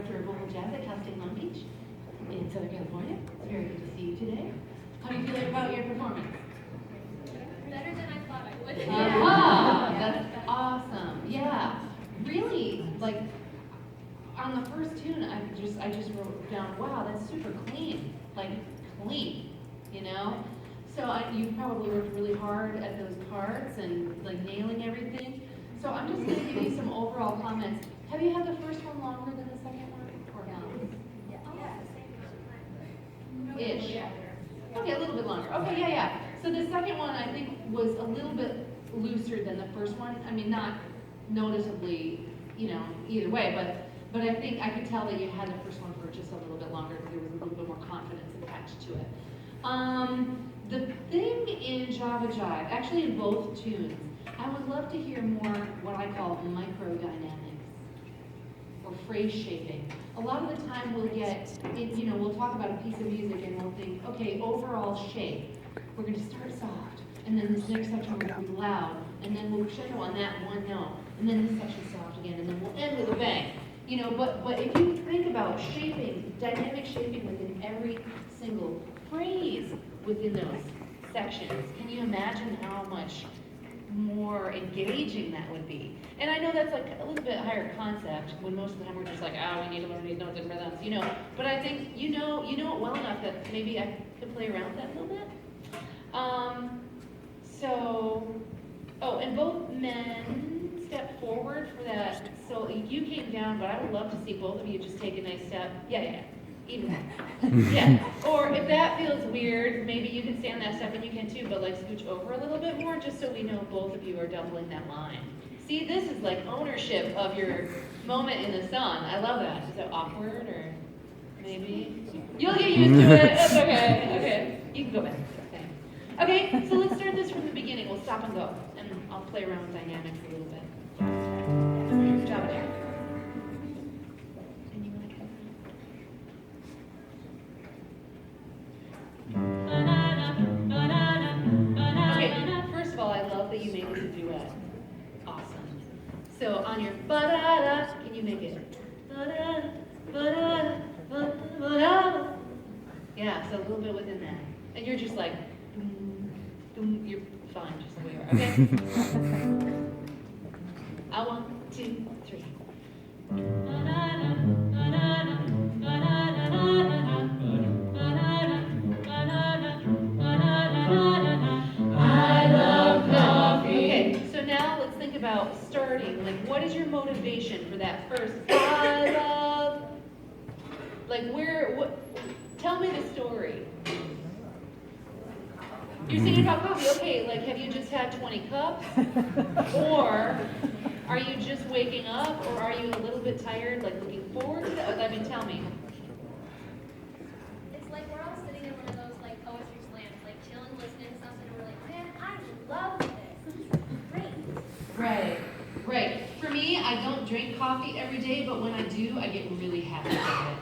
Director of Vocal Jazz at Cal State Long Beach in Southern California. It's very good to see you today. How do you feel about your performance? Better than I thought I would. That's awesome. Yeah, really, like on the first tune, I just wrote down, wow, that's super clean, like clean, you know. So you probably worked really hard at those parts and like nailing everything. So I'm just going to give you some overall comments. Have you had the first one longer than the second one, or no? Ish. Okay, a little bit longer. Okay, yeah. So the second one I think was a little bit looser than the first one. I mean, not noticeably, you know, either way, but I think I could tell that you had the first one for just a little bit longer because there was a little bit more confidence attached to it. The thing in Jive, actually in both tunes, I would love to hear more what I call microdynamics or phrase shaping. A lot of the time we'll get, you know, we'll talk about a piece of music and we'll think, okay, overall shape. We're going to start soft, and then this next section will be loud, and then we'll crescendo on that one note, and then this section soft again, and then we'll end with a bang. You know, but if you think about shaping, dynamic shaping within every single phrase within those sections, can you imagine how much more engaging that would be? And I know that's like a little bit higher concept when most of the time we're just like, oh, we need to learn these notes and rhythms, you know. But I think you know it well enough that maybe I could play around with that a little bit. And both men step forward for that. So you came down, but I would love to see both of you just take a nice step. Yeah. Even yeah. Or if that feels weird, maybe you can stand that step and you can too, but like scooch over a little bit more just so we know both of you are doubling that line. See, this is like ownership of your moment in the sun. I love that. Is that awkward or maybe? You'll get used to it. That's okay. Okay. You can go back. Okay, so let's start this from the beginning. We'll stop and go, and I'll play around with dynamics a little bit. Good job, Eric. And you want to come? Okay, first of all, I love that you make this a duet. Awesome. So on your ba-da-da, can you make it? Ba-da-da, ba-da-da, ba-da-da. Yeah, so a little bit within that. And you're just like, you're fine, just the way you are. Okay? 1, 2, 3. I love coffee. Okay, so now let's think about starting. Like, what is your motivation for that first? I love. Like, tell me the story. You're singing about coffee. Okay, like, have you just had 20 cups? Or are you just waking up? Or are you a little bit tired, like looking forward to that? I mean, tell me. It's like we're all sitting in one of those like poetry slams, like chilling, listening to something, and we're like, man, I love this. This is great. Right. For me, I don't drink coffee every day, but when I do, I get really happy about it.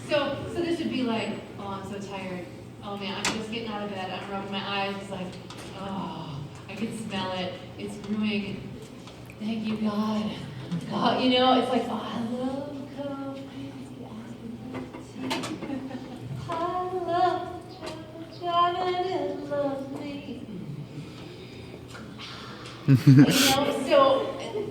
So this would be like, oh, I'm so tired. Oh man, I'm just getting out of bed. I'm rubbing my eyes. It's like, oh, I can smell it. It's brewing. Thank you, God. God, you know, it's like, oh, I love coffee. I love chocolate. Love me. You know, so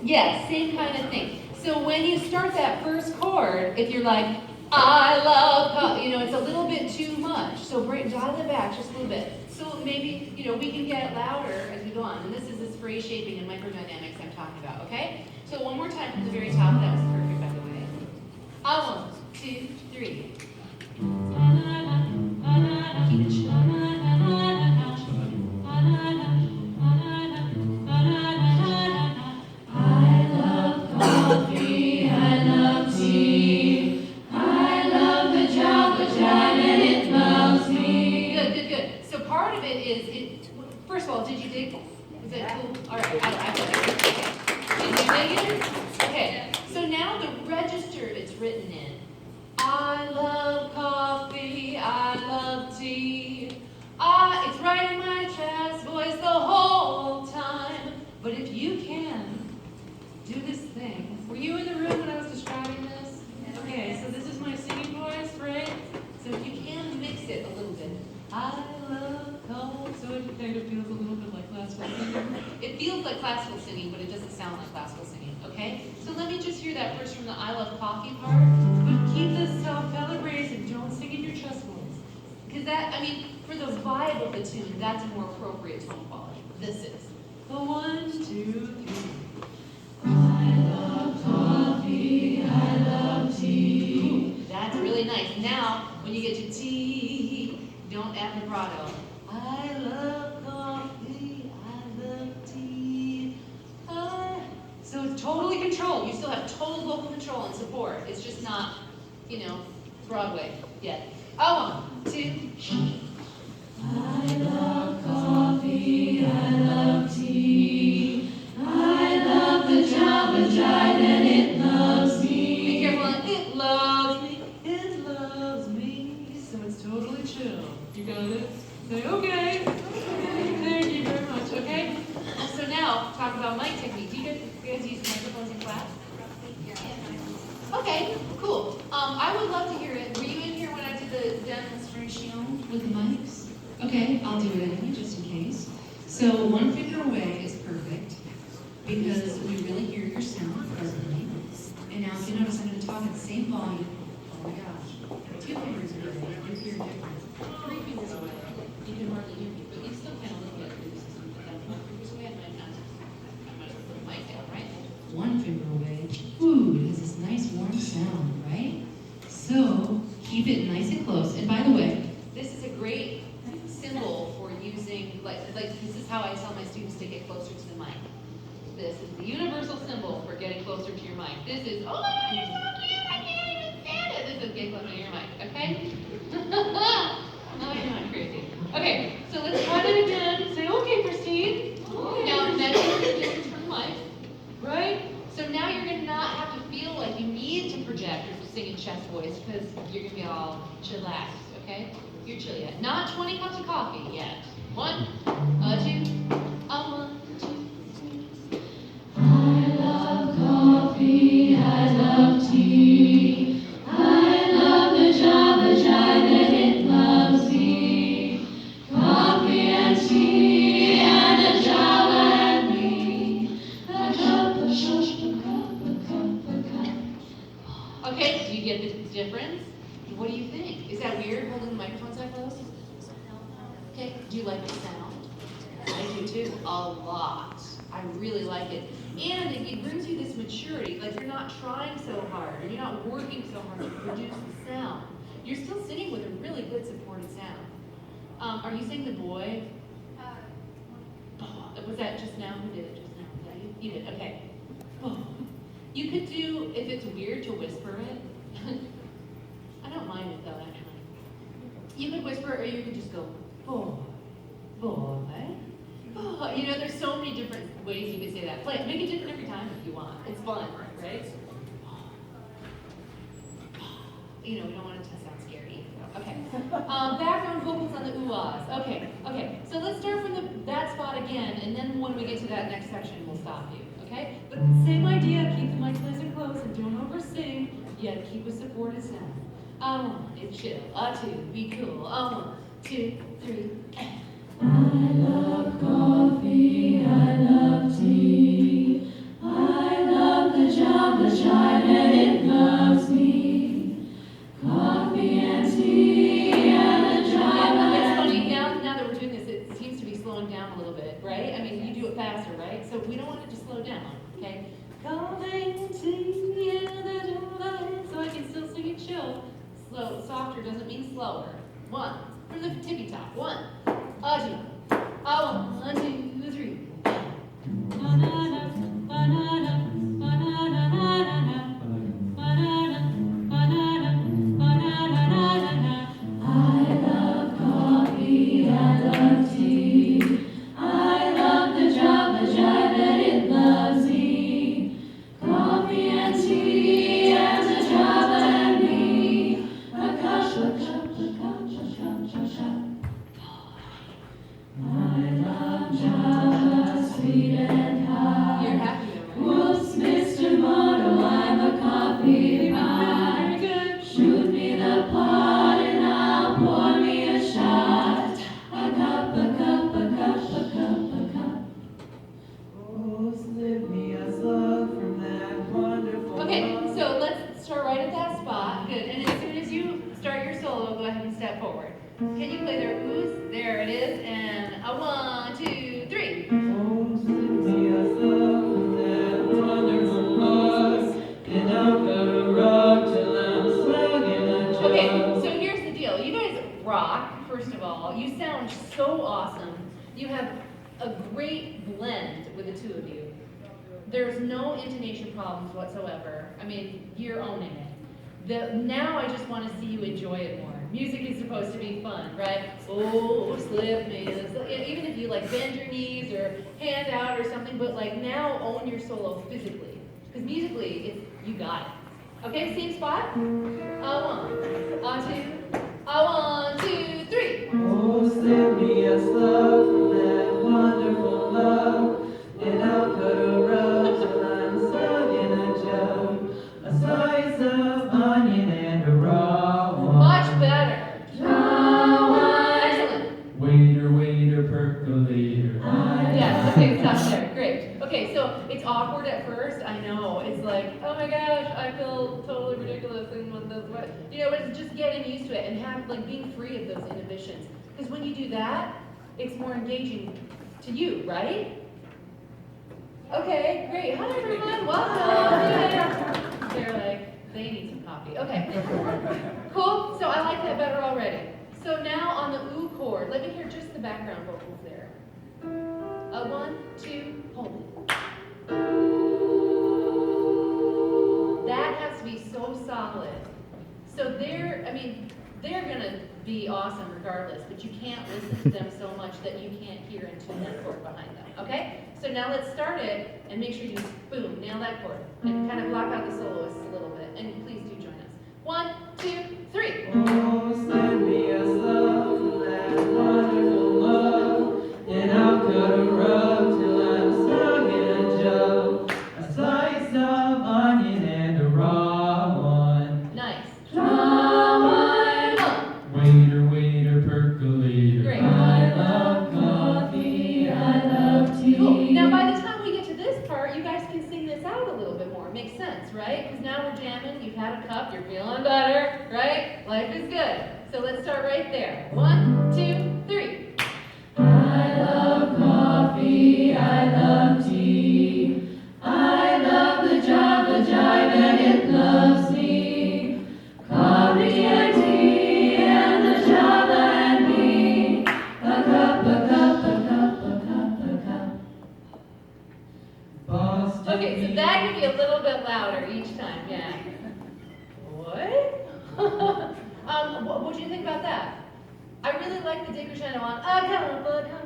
yeah, same kind of thing. So when you start that first chord, if you're like, I love coffee, you know, it's a little bit too much. So dial it back just a little bit. So maybe, you know, we can get louder as we go on. And this is this phrase shaping and microdynamics I'm talking about, okay? So one more time from the very top. That was perfect, by the way. 1, 2, 3. Keep it short. I love coffee, I love tea, I love the chocolate jam and it melts me. Good. So part of it is, first of all, did you dig? Is that cool? All right, I did you dig it? Okay, so now the register it's written in. I love coffee, I love tea. It's right in my chest voice the whole time. But if you can do this thing. Were you in the room when I was describing this? Okay, so this is that first from the I love coffee part, but keep the soft belly raised and don't sing in your chest voice. Because that, I mean, for the vibe of the tune, that's a more appropriate tone quality. This is the 1, 2, 3. I love coffee, I love tea. Ooh, that's really nice. Now, when you get to tea, don't add vibrato. I love coffee, I love tea. So it's totally controlled. You still have total vocal control and support. It's just not, Broadway yet. Oh, 1, 2. I love coffee, I love tea. I love the Jive and it loves me. Be careful, it loves me, it loves me. So it's totally chill. You got it? Say, okay. Thank you very much, okay? So now, talk about mic technique. Do you guys use microphones in class? Okay, cool. I would love to hear it. Were you in here when I did the demonstration with the mics? Okay, I'll do it anyway, just in case. So 1 finger away is perfect because we really hear your sound perfectly. And now if you notice, I'm going to talk at the same volume. Oh my gosh. 2 fingers away, you hear a difference. 3 fingers away, you can hardly hear me, but you still kind of look at it. 4 fingers away, I might put the mic down, right? 1 finger away, ooh, it has this nice warm sound, right? So keep it nice and close. And by the way, this is a great symbol for using, like this is how I tell my students to get closer to the mic. This is the universal symbol for getting closer to your mic. This is, oh my God, you're so cute, I can't even stand it. This is get closer to your mic, okay? No, you're not crazy. Okay, so let's try that again. Say, okay, Christine. Now, next you're going to turn the mic, right? So now you're going to not have to feel like you need to project or sing in chest voice because you're going to be all chillaxed, okay? You're chill yet. Not 20 cups of coffee yet. 1, 2, 1, 2, 3. I love coffee, I love tea. I love the Jive and it loves me. Coffee and tea and a Jive and me. A cup, a shush, a cup, a cup, a cup. Okay, do you get the difference? What do you think? Is that weird holding the microphone so close? Okay, do you like the sound? I do too, a lot. I really like it. And it brings you this maturity, like you're not trying so hard, and you're not working so hard to produce the sound. You're still singing with a really good supported sound. Are you saying the boy? Was that just now? Who did it just now? Yeah, you did, okay. You could do, if it's weird to whisper it, I don't mind it though, actually. You could whisper or you could just go, boy, boy, boy. There's so many different ways you could say that. Play it. Make it different every time if you want. It's fun, right? We don't want it to sound scary. Okay. Background vocals on the ooh-ahs. Okay. So let's start from that spot again, and then when we get to that next section, we'll stop you. Okay? But same idea. Keep the mic nice and close, and don't over-sing. Yet keep a supported sound. I want it chill. 2, be cool. 1, 2, 3. I love coffee, I love tea. I love the Jive and it loves me. Coffee and tea and the Jive. It's funny, now that we're doing this, it seems to be slowing down a little bit, right? I mean, you do it faster, right? So we don't want it to slow down, okay? Coffee and tea and the Jive, so I can still sing it chill. Slow, softer doesn't mean slower. 1, from the tippy top. 1, 2, 1, 2, 3. Banana, banana, banana, banana, banana, banana, banana. I love coffee, I love tea. I love the Jive and it loves me. Coffee and tea and the Jive and me. A cup, a cup, a cup, a cup, a cup. Okay, so let's start right at that spot. Good. And as soon as you start your solo, go ahead and step forward. Can you play their oohs? There it is. And a 1, 2, 3. Oh, send me a song that wonderful love, and I'll cut a rug till I'm slung in a jug. Okay, so here's the deal. You guys rock, first of all. You sound so awesome. You have a great blend with the two of you. There's no intonation problems whatsoever. I mean, you're owning it. Now I just want to see you enjoy it more. Music is supposed to be fun, right? Oh, slip me. Even if you like bend your knees or hand out or something, but like now own your solo physically. Because musically, you got it. Okay, same spot? A 1, a 2, a 1, 2, 3. Oh, send me a slug from that wonderful love, and I'll cut a rug till I'm slung in a jug. A slice of onion and a raw one. Much better. Excellent. Waiter, waiter, percolator. Yes, okay, stop there. Great. Okay, so it's awkward at first. I know. It's like, oh my gosh, I feel totally ridiculous and what this, what, you know, but it's just getting used to it and have like being free of those inhibitions. Because when you do that, it's more engaging to you, right? Okay, great. Hi everyone, welcome. They're like, they need some coffee. Okay. Cool. So I like that better already. So now on the ooh chord, let me hear just the background vocals there. A 1, 2, hold it. That has to be so solid. So they're gonna be awesome regardless, but you can't listen to them so much that you can't hear and tune that chord behind them. Okay? So now let's start it and make sure you boom, nail that chord. And kind of block out the soloists a little bit. And please do join us. 1, 2, 3. Oh, send me a slug from that wonderful love, and I'll cut a rug till I'm slung in a jug. A slice of onion and a raw one. Nice. Waiter, waiter, percolator. Great. I love coffee, I love tea. Cool. Now by the time we get to this part, you guys can sing this out a little bit more. Makes sense, right? Because now we're jamming, you've had a cup, you're feeling better, right? Life is good. So let's start right there. 1, 2, 3. I love coffee, I love tea. I love the Jive, and it loves me. Coffee and tea and the Java and me. A cup, a cup, a cup, a cup, a cup. Boston Okay, so that can be a little bit louder each time, yeah. What? What do you think about that? I really like the decrescendo on a cup.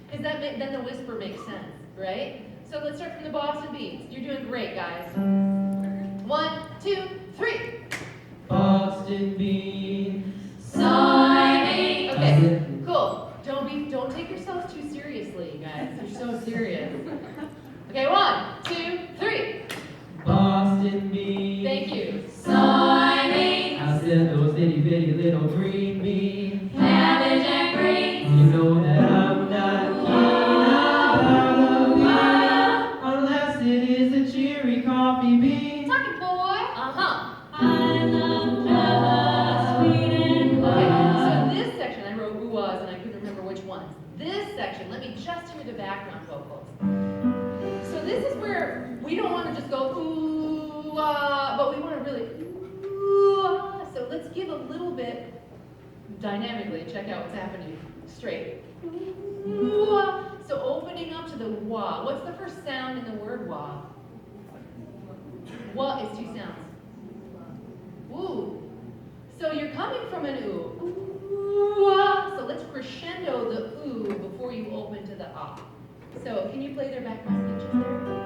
Because then the whisper makes sense, right? So let's start from the Boston beats. You're doing great, guys. 1, 2, 3. Boston beans. Signing. Okay, cool. Don't take yourselves too seriously, you guys. You're so serious. Okay, 1, 2, 3. Boston beans. Thank you. Signing. I said those itty bitty little green beans. Cabbage and greens. You know that I'm not keen about a bean unless it is a cherry coffee bean. Talking boy. Uh-huh. I love Java, sweet and Okay, wild. so this section, I wrote ooh-ahs and I couldn't remember which ones. This section, let me just hear the background vocals. So this is where we don't want to just go ooh-ah, but we want to really ooh-ah. So let's give a little bit dynamically. Check out what's happening. Straight. Ooh-ah. So opening up to the wah. What's the first sound in the word wah? Wah is 2 sounds. Ooh. So you're coming from an ooh. Ooh-ah. So let's crescendo the ooh before you open to the ah. So can you play their background pitches there?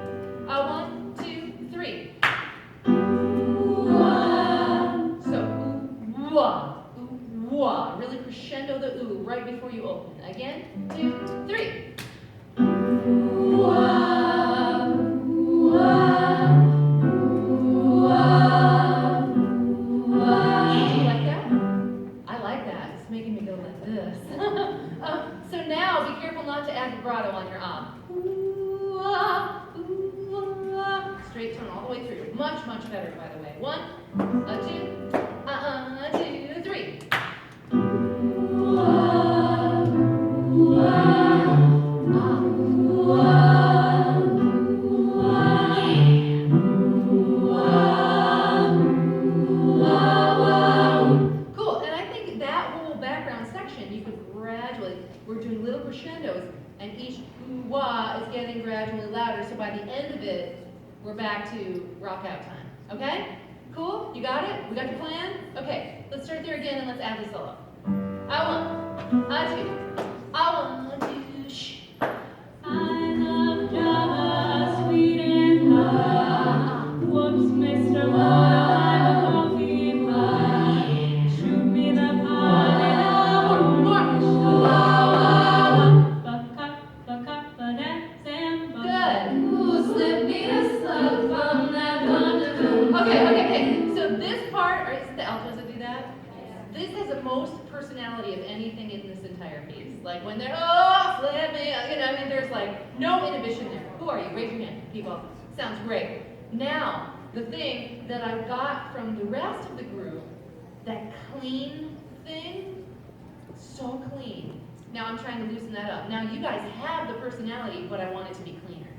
1, 2, 3. Ooh-ah. So ooh-wah. Ooh-wah. Really crescendo the ooh right before you open. Again, 2, 3. Ooh-ah. Ooh-ah. Ooh-ah. Ooh-ah. You like that? I like that. It's making me go like this. So now be careful not to add vibrato on your ah. Ooh-ah. Ooh-ah. Much, much better, by the way. 1, 2, 2, 3. Cool, and I think that whole background section, you could gradually, we're doing little crescendos, and each ooh-wah is getting gradually louder, so by the end of it, we're back to rock out time, okay? Cool, you got it? We got the plan? Okay, let's start there again and let's add the solo. I 1, I 2, I 1, 2, shh. I love Java, sweet and hot. Whoops, Mr. Lotto, I'm a coffee pot. Shoot me the pot and Good. Ooh, slip me a slug from that wonderful. Okay. So this part, or is it the altos that do that? This has the most personality of anything in this entire piece. Like when they're, oh, slip me, there's like no inhibition there. Who are you? Raise your hand, people. Sounds great. Now, the thing that I got from the rest of the group, that clean thing, so clean. Now I'm trying to loosen that up. Now you guys have the personality, but I want it to be cleaner.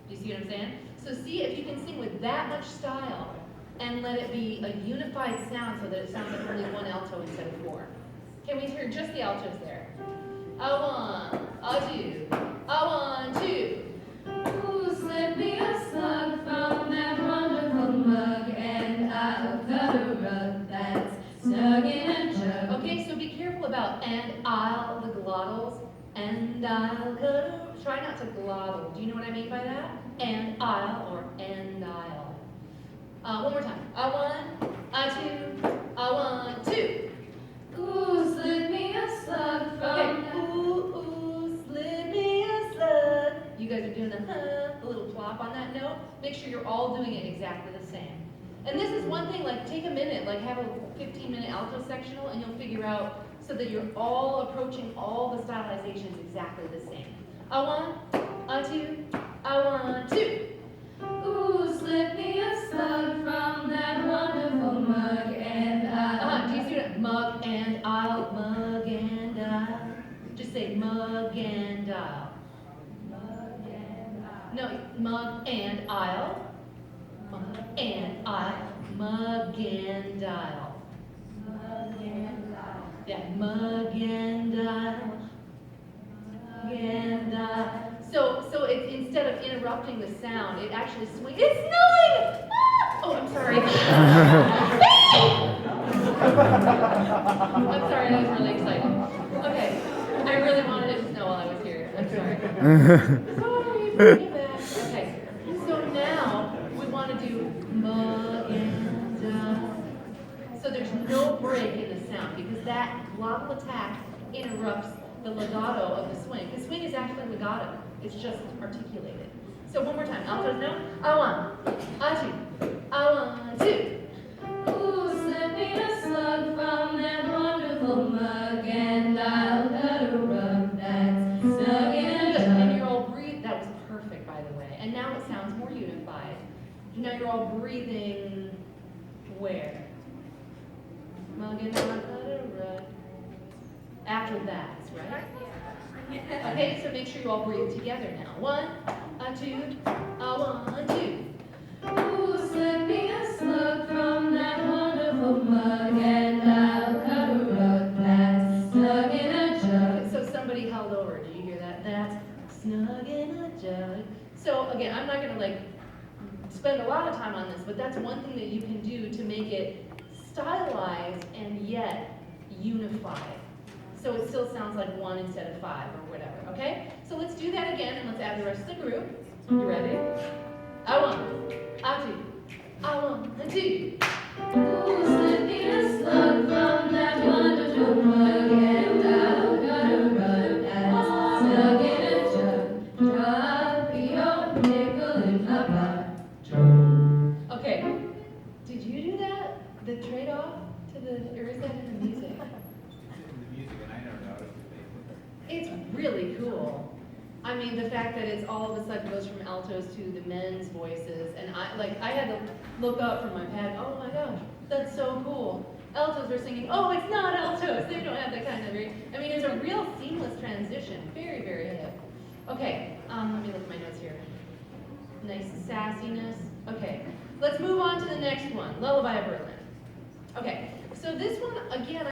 Do you see what I'm saying? So see if you can sing with that much style and let it be a unified sound so that it sounds like only one alto instead of 4. Can we hear just the altos there? A 1, a 2, a 1, 2. Ooh, slip me a slug from that wonderful mug, and I'll cut a rug that's snug in a jug. Okay, so be careful about and I'll, the glottals, and I'll cut. Try not to glottal. Do you know what I mean by that? And I'll or and I'll. One more time. A 1, a 2, a 1, 2. Ooh, slip me a slug from Okay. that. Ooh, slip me a slug. You guys are doing the little plop on that note. Make sure you're all doing it exactly the same. And this is one thing, like take a minute, like have a 15-minute alto sectional, and you'll figure out so that you're all approaching all the stylizations exactly the same. A 1, a 2, a 1, 2. Ooh, slip me a slug from that wonderful mug, and I'll. Do you see what? Mug and I'll, mug and I'll. Just say mug and I'll. Mug and I'll. No, mug and I'll. Mug and I'll. Mug and I'll. Mug and I'll. Yeah, mug and I'll. Mug and I'll. So it, instead of interrupting the sound, it actually swings. It's snowing! Ah! Oh, I'm sorry. I'm sorry, I was really excited. Okay, I really wanted it to snow while I was here. I'm sorry. Sorry, bring it back. Okay, so now we want to do mug and so there's no break in the sound because that glottal attack interrupts the legato of the swing. The swing is actually legato. It's just articulated. So one more time. Altos note. A 1, a 2, a 1, 2. Ooh, slip me a slug from that wonderful mug, and I'll cut a rug that's snug in a Good. And jug. you're all breathing. That was perfect, by the way. And now it sounds more unified. Now you're all breathing where? Mug and I'll cut a rug. After that, right? Okay, so make sure you all breathe together now. 1, a 2, a 1, 2. Ooh, slip me a slug from that wonderful mug, and I'll cut a rug that's snug in a jug. So somebody held over. Did you hear that? That's snug in a jug. So again, I'm not going to like spend a lot of time on this, but that's one thing that you can do to make it stylized and yet unified. So it still sounds like 1 instead of 5 or whatever, okay? So let's do that again and let's add the rest of the group. You ready? A 1, a 2, a 1, a 2. Ooh, slip me a slug from that wonderful mug, and I'll cut a rug that's snug in a jug. Drop your nickel in my pot. Okay, did you do that? The trade-off to the, or is that in the music? The music, and I never noticed it. It's really cool. I mean, the fact that it's all of a sudden goes from altos to the men's voices, and I had to look up from my pad, oh my gosh, that's so cool. Altos are singing, oh, it's not altos, they don't have that kind of, I mean, it's a real seamless transition, very, very hip. Okay, let me look at my notes here. Nice sassiness. Okay, let's move on to the next one, Lullaby of Berlin. Okay, so this one, again,